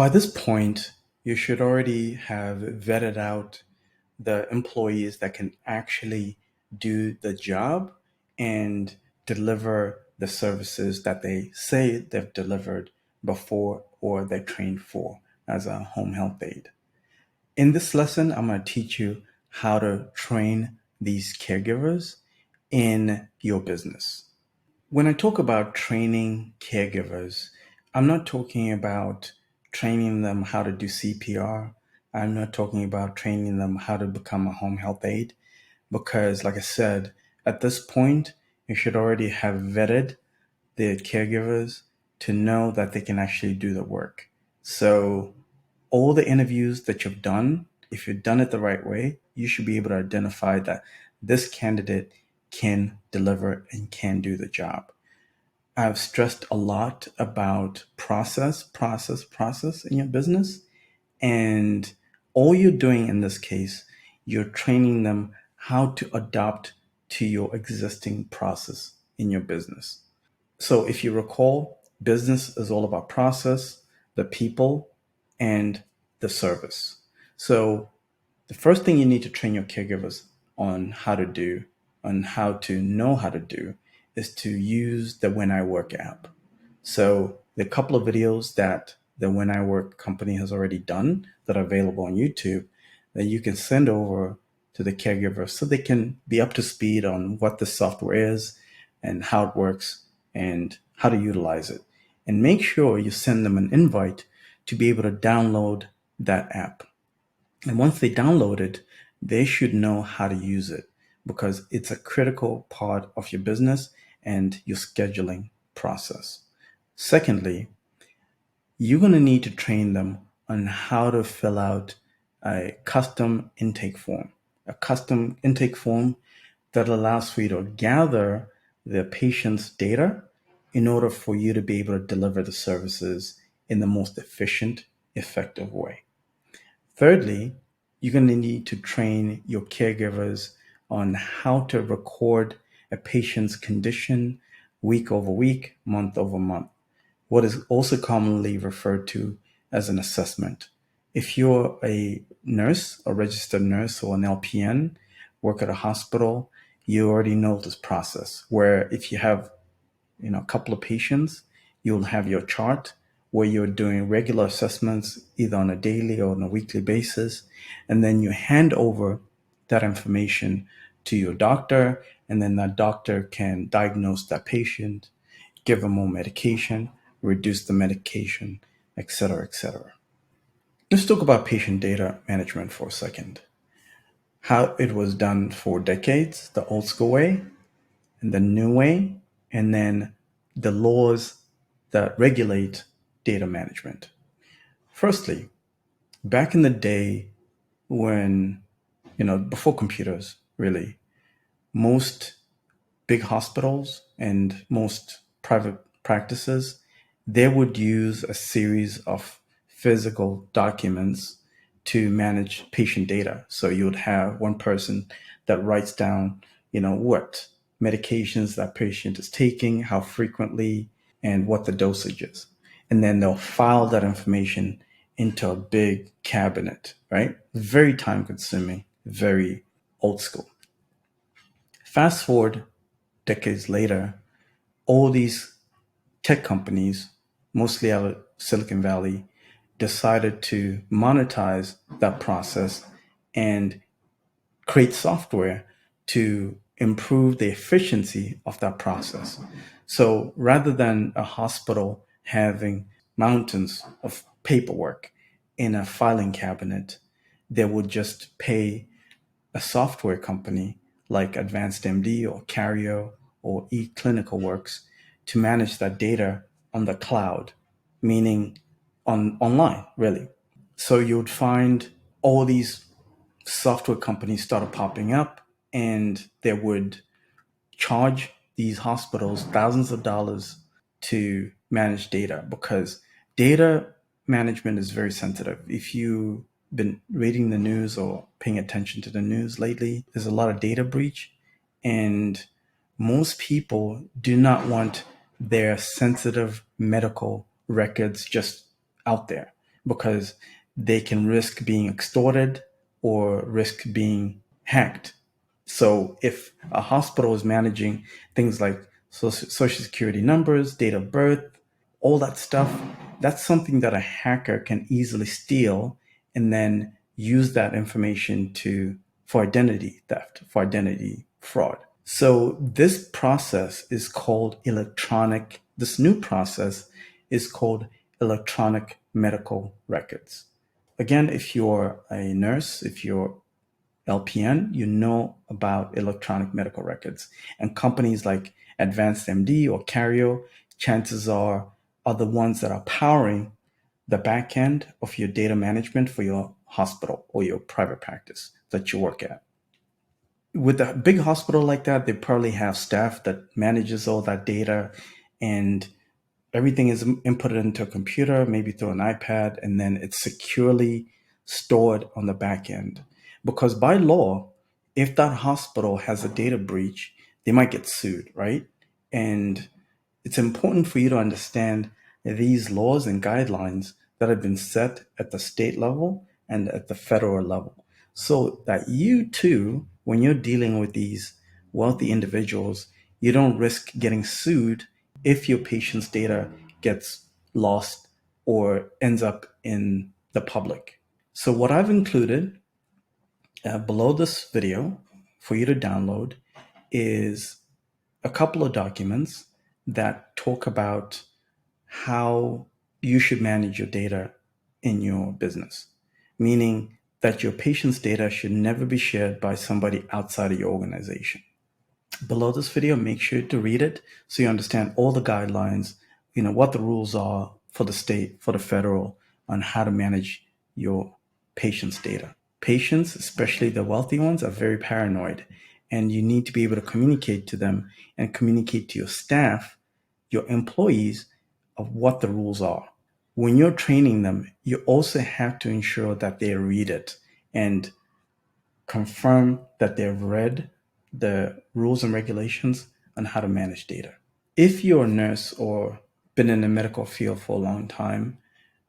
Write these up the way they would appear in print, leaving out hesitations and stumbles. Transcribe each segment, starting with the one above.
By this point, you should already have vetted out the employees that can actually do the job and deliver the services that they say they've delivered before or they're trained for as a home health aide. In this lesson, I'm going to teach you how to train these caregivers in your business. When I talk about training caregivers, I'm not talking about training them how to do CPR. I'm not talking about training them how to become a home health aide because, like I said, at this point, you should already have vetted the caregivers to know that they can actually do the work. So, all the interviews that you've done, if you've done it the right way, you should be able to identify that this candidate can deliver and can do the job. I've stressed a lot about process in your business. And all you're doing in this case, you're training them how to adopt to your existing process in your business. So if you recall, business is all about process, the people, and the service. So the first thing you need to train your caregivers on how to do, on how to know how to do, is to use the When I Work app. So the couple of videos that the When I Work company has already done that are available on YouTube that you can send over to the caregiver so they can be up to speed on what the software is and how it works and how to utilize it. And make sure you send them an invite to be able to download that app. And once they download it, they should know how to use it because it's a critical part of your business and your scheduling process. Secondly, you're going to need to train them on how to fill out a custom intake form, that allows for you to gather the patient's data in order for you to be able to deliver the services in the most efficient, effective way. Thirdly, you're going to need to train your caregivers on how to record a patient's condition week over week, month over month, what is also commonly referred to as an assessment. If you're a nurse, a registered nurse, or an LPN, work at a hospital, you already know this process where if you have a couple of patients, you'll have your chart where you're doing regular assessments either on a daily or on a weekly basis. And then you hand over that information to your doctor, and then that doctor can diagnose that patient, give them more medication, reduce the medication, et cetera, et cetera. Let's talk about patient data management for a second. How it was done for decades, the old school way and the new way, and then the laws that regulate data management. Firstly, back in the day when, before computers, really, most big hospitals and most private practices, they would use a series of physical documents to manage patient data. So you would have one person that writes down, what medications that patient is taking, how frequently, and what the dosage is. And then they'll file that information into a big cabinet, right? Very time consuming, very old school. Fast forward decades later, all these tech companies, mostly out of Silicon Valley, decided to monetize that process and create software to improve the efficiency of that process. So rather than a hospital having mountains of paperwork in a filing cabinet, they would just pay a software company like Advanced MD or Carrier or eClinicalWorks to manage that data on the cloud, meaning online, really. So you would find all these software companies started popping up and they would charge these hospitals thousands of dollars to manage data because data management is very sensitive. If you've been reading the news or paying attention to the news lately, there's a lot of data breach, and most people do not want their sensitive medical records just out there because they can risk being extorted or risk being hacked. So if a hospital is managing things like social security numbers, date of birth, all that stuff, that's something that a hacker can easily steal and then use that information for identity theft, for identity fraud. So this new process is called electronic medical records. Again, if you're a nurse, if you're LPN, you know about electronic medical records. And companies like Advanced MD or Cario, chances are the ones that are powering the back end of your data management for your hospital or your private practice that you work at. With a big hospital like that, they probably have staff that manages all that data, and everything is inputted into a computer, maybe through an iPad, and then it's securely stored on the back end. Because by law, if that hospital has a data breach, they might get sued, right? And it's important for you to understand these laws and guidelines that have been set at the state level and at the federal level, so that you too, when you're dealing with these wealthy individuals, you don't risk getting sued if your patient's data gets lost or ends up in the public. So what I've included below this video for you to download is a couple of documents that talk about how you should manage your data in your business, meaning that your patient's data should never be shared by somebody outside of your organization. Below this video, make sure to read it so you understand all the guidelines, what the rules are for the state, for the federal, on how to manage your patient's data. Patients, especially the wealthy ones, are very paranoid, and you need to be able to communicate to them and communicate to your staff, your employees, of what the rules are. When you're training them, you also have to ensure that they read it and confirm that they've read the rules and regulations on how to manage data. If you're a nurse or been in the medical field for a long time,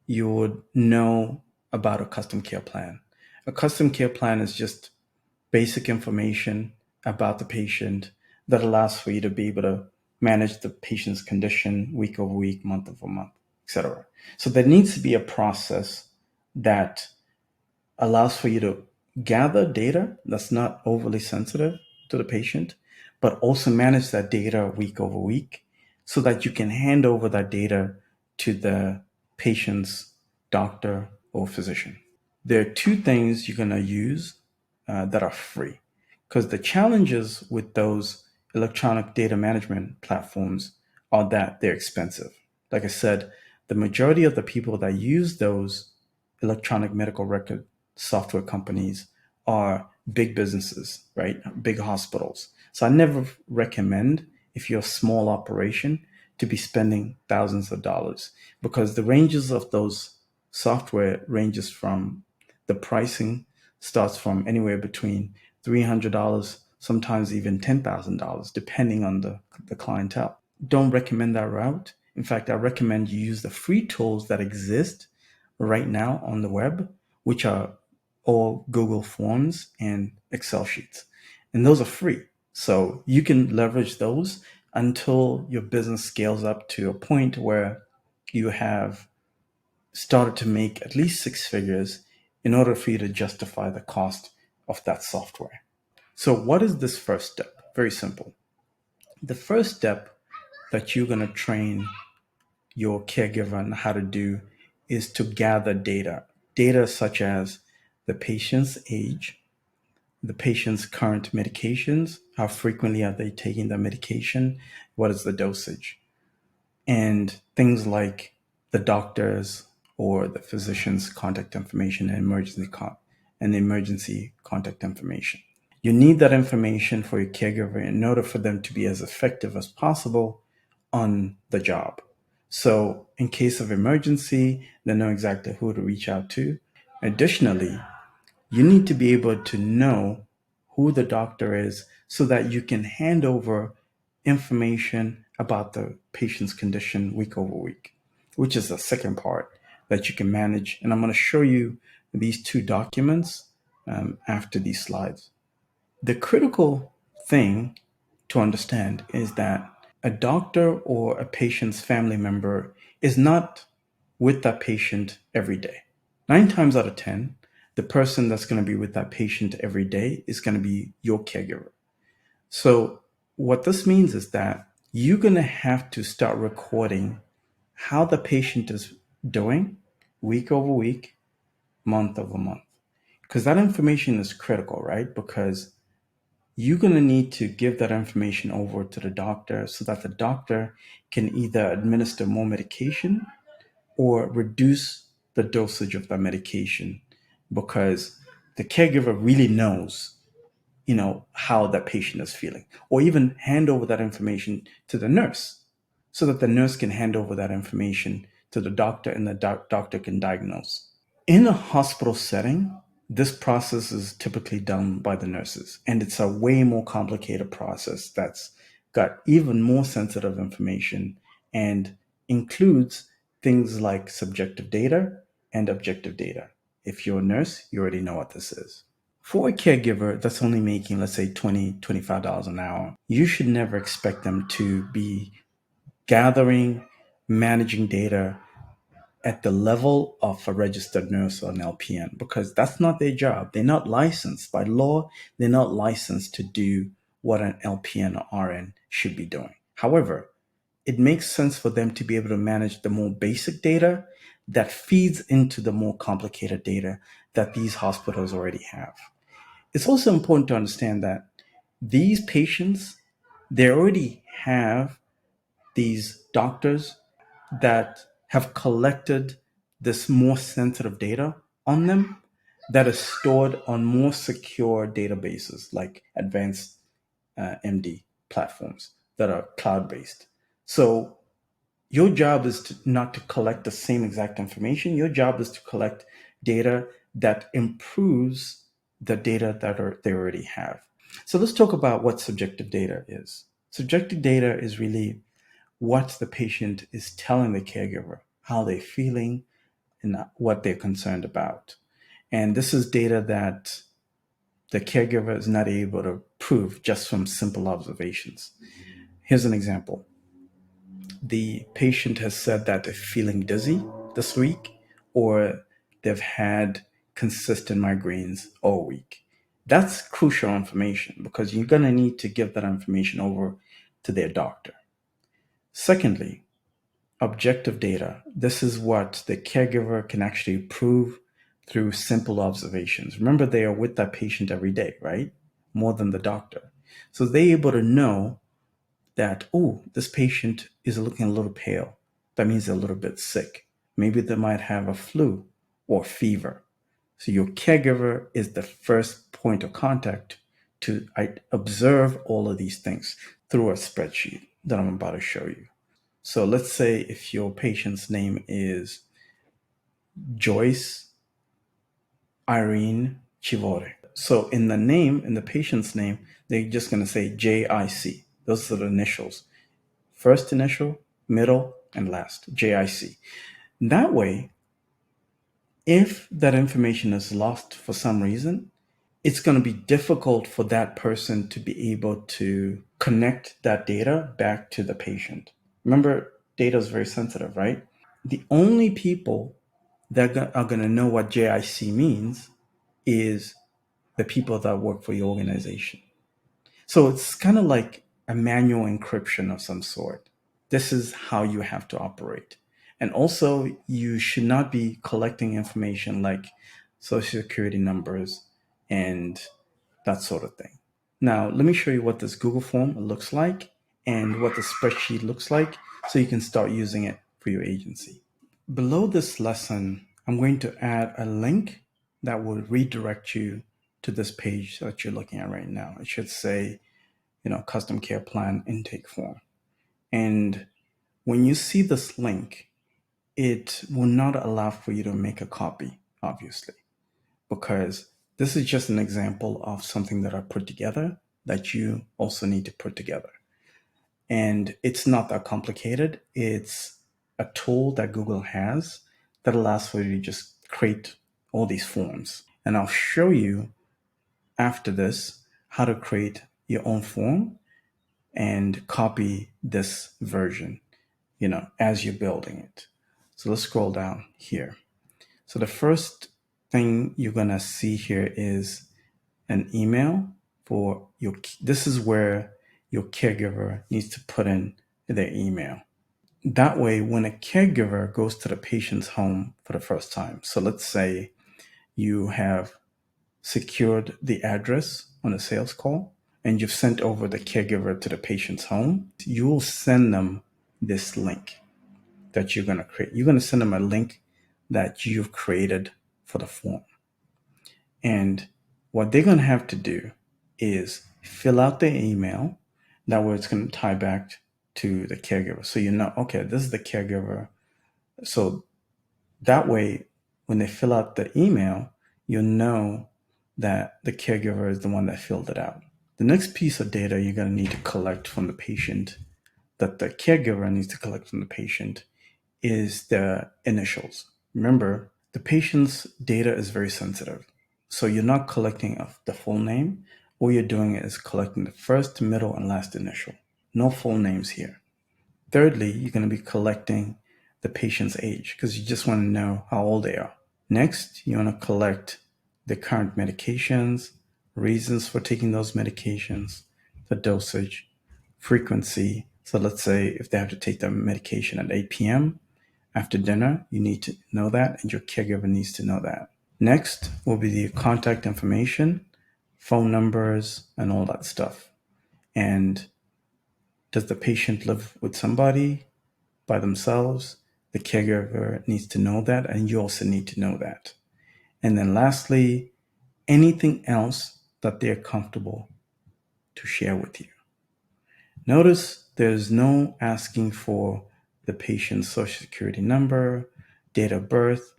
you would know about a custom care plan. A custom care plan is just basic information about the patient that allows for you to be able to manage the patient's condition week over week, month over month, etc. So there needs to be a process that allows for you to gather data that's not overly sensitive to the patient, but also manage that data week over week so that you can hand over that data to the patient's doctor or physician. There are two things you're going to use that are free, because the challenges with those electronic data management platforms are that they're expensive. Like I said, the majority of the people that use those electronic medical record software companies are big businesses, right? Big hospitals. So I never recommend, if you're a small operation, to be spending thousands of dollars, because the ranges of those software ranges from the pricing starts from anywhere between $300, sometimes even $10,000, depending on the clientele. Don't recommend that route. In fact, I recommend you use the free tools that exist right now on the web, which are all Google Forms and Excel sheets. And those are free. So you can leverage those until your business scales up to a point where you have started to make at least six figures in order for you to justify the cost of that software. So what is this first step? Very simple. The first step that you're going to train your caregiver on how to do is to gather data such as the patient's age, the patient's current medications, how frequently are they taking the medication, what is the dosage, and things like the doctor's or the physician's contact information and emergency contact information. You need that information for your caregiver in order for them to be as effective as possible on the job. So in case of emergency, they know exactly who to reach out to. Additionally, you need to be able to know who the doctor is so that you can hand over information about the patient's condition week over week, which is the second part. that you can manage. And I'm going to show you these two documents after these slides. The critical thing to understand is that a doctor or a patient's family member is not with that patient every day. 9 times out of 10, the person that's going to be with that patient every day is going to be your caregiver. So, what this means is that you're going to have to start recording how the patient is doing week over week, month over month, because that information is critical, right? Because you're going to need to give that information over to the doctor so that the doctor can either administer more medication or reduce the dosage of that medication, because the caregiver really knows, how that patient is feeling, or even hand over that information to the nurse so that the nurse can hand over that information to the doctor and the doctor can diagnose. In a hospital setting, this process is typically done by the nurses, and it's a way more complicated process that's got even more sensitive information and includes things like subjective data and objective data. If you're a nurse, you already know what this is. For a caregiver that's only making, let's say, $20, $25 an hour, you should never expect them to be gathering, managing data at the level of a registered nurse or an LPN, because that's not their job. They're not licensed by law. They're not licensed to do what an LPN or RN should be doing. However, it makes sense for them to be able to manage the more basic data that feeds into the more complicated data that these hospitals already have. It's also important to understand that these patients, they already have these doctors that have collected this more sensitive data on them that is stored on more secure databases like advanced MD platforms that are cloud based. So your job is not to collect the same exact information. Your job is to collect data that improves the data that they already have. So let's talk about what subjective data is. Subjective data is really what the patient is telling the caregiver, how they're feeling, and what they're concerned about. And this is data that the caregiver is not able to prove just from simple observations. Here's an example. The patient has said that they're feeling dizzy this week, or they've had consistent migraines all week. That's crucial information because you're going to need to give that information over to their doctor. Secondly, objective data. This is what the caregiver can actually prove through simple observations. Remember, they are with that patient every day, right? More than the doctor. So they're able to know that, oh, this patient is looking a little pale. That means they're a little bit sick. Maybe they might have a flu or fever. So your caregiver is the first point of contact to observe all of these things through a spreadsheet that I'm about to show you. So let's say if your patient's name is Joyce Irene Chivore. So in the name, in the patient's name, they're just going to say JIC. Those are the initials. First initial, middle, and last, JIC. That way, if that information is lost for some reason, it's going to be difficult for that person to be able to connect that data back to the patient. Remember, data is very sensitive, right? The only people that are going to know what JIC means is the people that work for your organization. So it's kind of like a manual encryption of some sort. This is how you have to operate. And also, you should not be collecting information like social security numbers and that sort of thing. Now, let me show you what this Google form looks like and what the spreadsheet looks like so you can start using it for your agency. Below this lesson, I'm going to add a link that will redirect you to this page that you're looking at right now. It should say, custom care plan intake form. And when you see this link, it will not allow for you to make a copy, obviously, because this is just an example of something that I put together that you also need to put together. And it's not that complicated. It's a tool that Google has that allows for you to just create all these forms. And I'll show you after this how to create your own form and copy this version, as you're building it. So let's scroll down here. So the first thing you're going to see here is an email for this is where your caregiver needs to put in their email. That way, when a caregiver goes to the patient's home for the first time, so let's say you have secured the address on a sales call and you've sent over the caregiver to the patient's home, you will send them this link that you're going to create. You're going to send them a link that you've created for the form. And what they're going to have to do is fill out their email. That way it's going to tie back to the caregiver. So okay, this is the caregiver. So that way, when they fill out the email, you'll know that the caregiver is the one that filled it out. The next piece of data you're going to need to collect from the patient, that the caregiver needs to collect from the patient, is the initials. Remember, the patient's data is very sensitive. So you're not collecting the full name. All you're doing is collecting the first, middle, and last initial. No full names here. Thirdly, you're going to be collecting the patient's age because you just want to know how old they are. Next, you want to collect the current medications, reasons for taking those medications, the dosage, frequency. So let's say if they have to take the medication at 8 p.m. after dinner, you need to know that, and your caregiver needs to know that. Next will be the contact information, phone numbers, and all that stuff. And does the patient live with somebody, by themselves? The caregiver needs to know that, and you also need to know that. And then lastly, anything else that they're comfortable to share with you. Notice there's no asking for the patient's social security number, date of birth,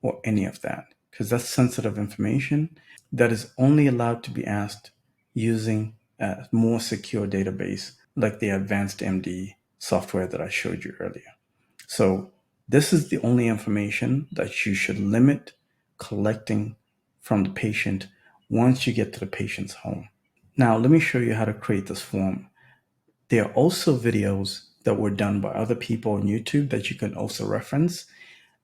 or any of that, because that's sensitive information that is only allowed to be asked using a more secure database like the Advanced MD software that I showed you earlier. So this is the only information that you should limit collecting from the patient once you get to the patient's home. Now, let me show you how to create this form. There are also videos that were done by other people on YouTube that you can also reference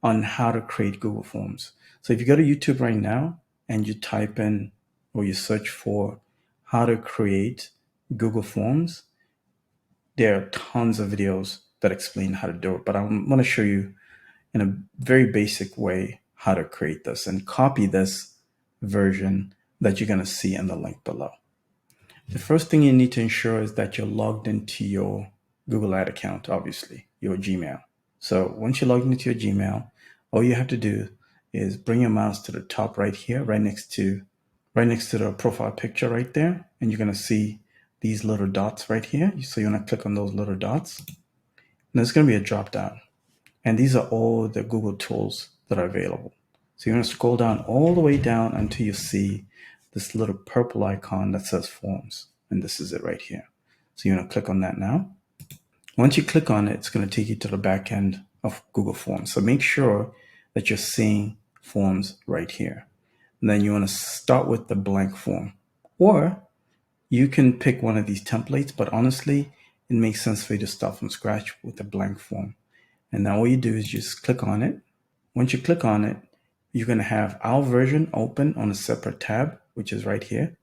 on how to create Google Forms. So if you go to YouTube right now and you type in or you search for how to create Google Forms, there are tons of videos that explain how to do it. But I'm going to show you in a very basic way how to create this and copy this version that you're going to see in the link below. The first thing you need to ensure is that you're logged into your Google Ad account, obviously, your Gmail. So once you're logged into your Gmail, all you have to do is bring your mouse to the top right here, right next to the profile picture right there. And you're going to see these little dots right here. So you want to click on those little dots. And there's going to be a drop down. And these are all the Google tools that are available. So you're going to scroll down all the way down until you see this little purple icon that says Forms. And this is it right here. So you're going to click on that now. Once you click on it, it's going to take you to the back end of Google Forms. So make sure that you're seeing Forms right here. And then you want to start with the blank form. Or you can pick one of these templates, but honestly, it makes sense for you to start from scratch with a blank form. And now all you do is just click on it. Once you click on it, you're going to have our version open on a separate tab, which is right here.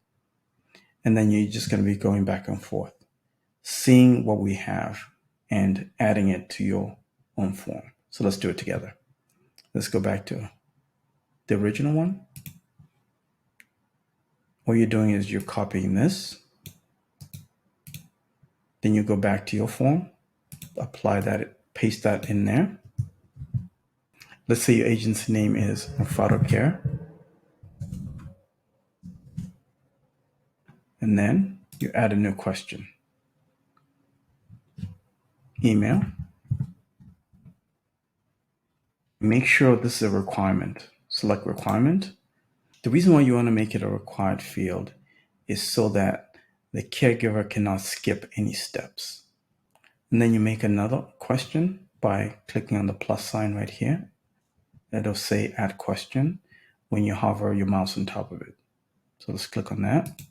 And then you're just going to be going back and forth, seeing what we have and adding it to your own form. So let's do it together. Let's go back to the original one. All you're doing is you're copying this. Then you go back to your form, apply that, paste that in there. Let's say your agency name is Mafado Care. And then you add a new question. Email. Make sure this is a requirement. Select requirement. The reason why you want to make it a required field is so that the caregiver cannot skip any steps. And then you make another question by clicking on the plus sign right here. it'll say add question when you hover your mouse on top of it. So let's click on that.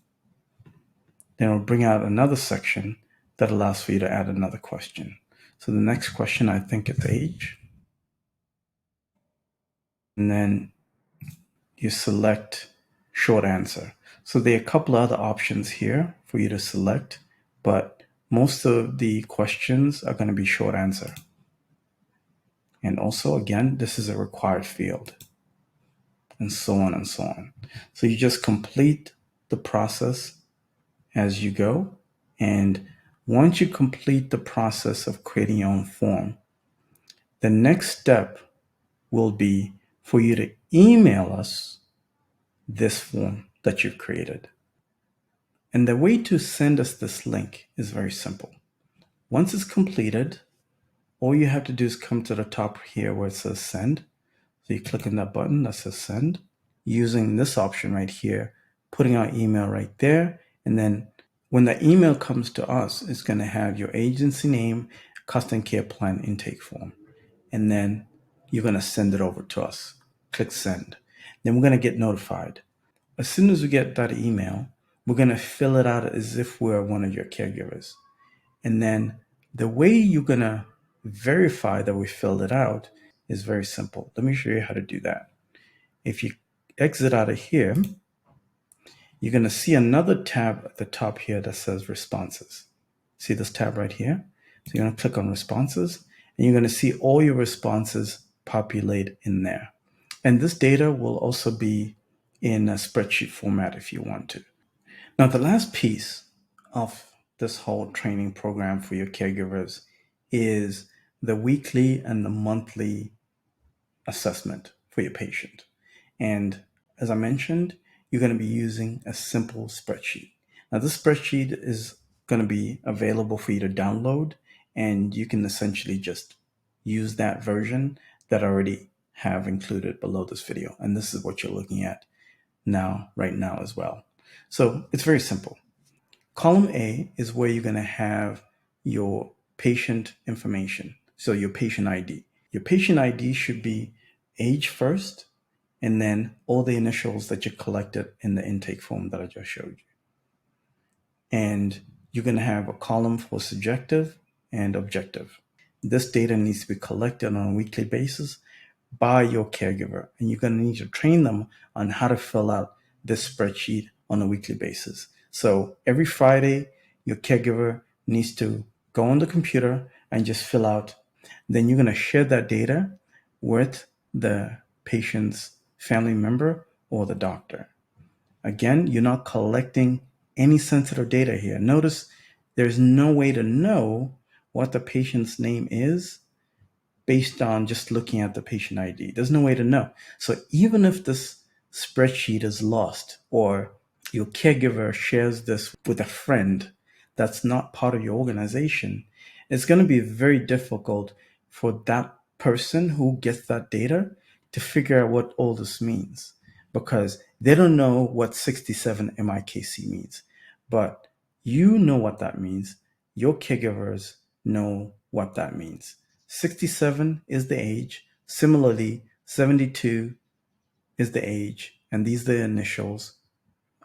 Then it'll bring out another section that allows for you to add another question. So the next question, I think it's age. And then you select short answer. So there are a couple other options here for you to select, but most of the questions are going to be short answer. And also, again, this is a required field, and so on and so on. So you just complete the process as you go. And once you complete the process of creating your own form, the next step will be for you to email us this form that you've created. And the way to send us this link is very simple. Once it's completed, all you have to do is come to the top here where it says send. So you click on that button that says send, using this option right here, putting our email right there. And then when the email comes to us, it's going to have your agency name, custom care plan intake form. And then you're going to send it over to us. Click send. Then we're going to get notified. As soon as we get that email, we're going to fill it out as if we're one of your caregivers. And then the way you're going to verify that we filled it out is very simple. Let me show you how to do that. If you exit out of here, you're going to see another tab at the top here that says responses. See this tab right here? So you're going to click on responses, and you're going to see all your responses populate in there. And this data will also be in a spreadsheet format if you want to. Now, the last piece of this whole training program for your caregivers is the weekly and the monthly assessment for your patient. And as I mentioned, you're going to be using a simple spreadsheet. Now, this spreadsheet is going to be available for you to download, and you can essentially just use that version that I already have included below this video. And this is what you're looking at right now as well. So it's very simple. Column A is where you're going to have your patient information. So your patient ID. Your patient ID should be age first, and then all the initials that you collected in the intake form that I just showed you. And you're going to have a column for subjective and objective. This data needs to be collected on a weekly basis by your caregiver, and you're going to need to train them on how to fill out this spreadsheet on a weekly basis. So every Friday, your caregiver needs to go on the computer and just fill out. Then you're going to share that data with the patient's family member or the doctor. Again, you're not collecting any sensitive data here. Notice there's no way to know what the patient's name is based on just looking at the patient ID. There's no way to know. So even if this spreadsheet is lost, or your caregiver shares this with a friend that's not part of your organization, it's going to be very difficult for that person who gets that data to figure out what all this means, because they don't know what 67 MIKC means. But you know what that means. Your caregivers know what that means. 67 is the age. Similarly, 72 is the age, and these are the initials,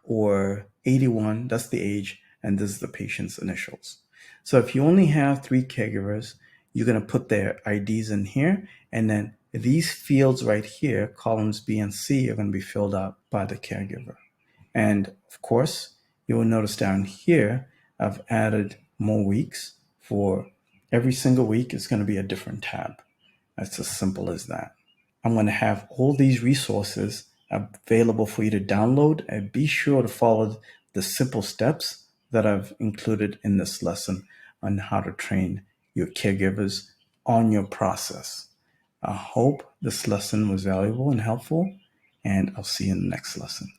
or 81, that's the age, and this is the patient's initials. So if you only have 3 caregivers, you're going to put their IDs in here, and then these fields right here, columns B and C, are going to be filled out by the caregiver. And of course, you will notice down here, I've added more weeks. For every single week, it's going to be a different tab. That's as simple as that. I'm going to have all these resources available for you to download, and be sure to follow the simple steps that I've included in this lesson on how to train your caregivers on your process. I hope this lesson was valuable and helpful, and I'll see you in the next lesson.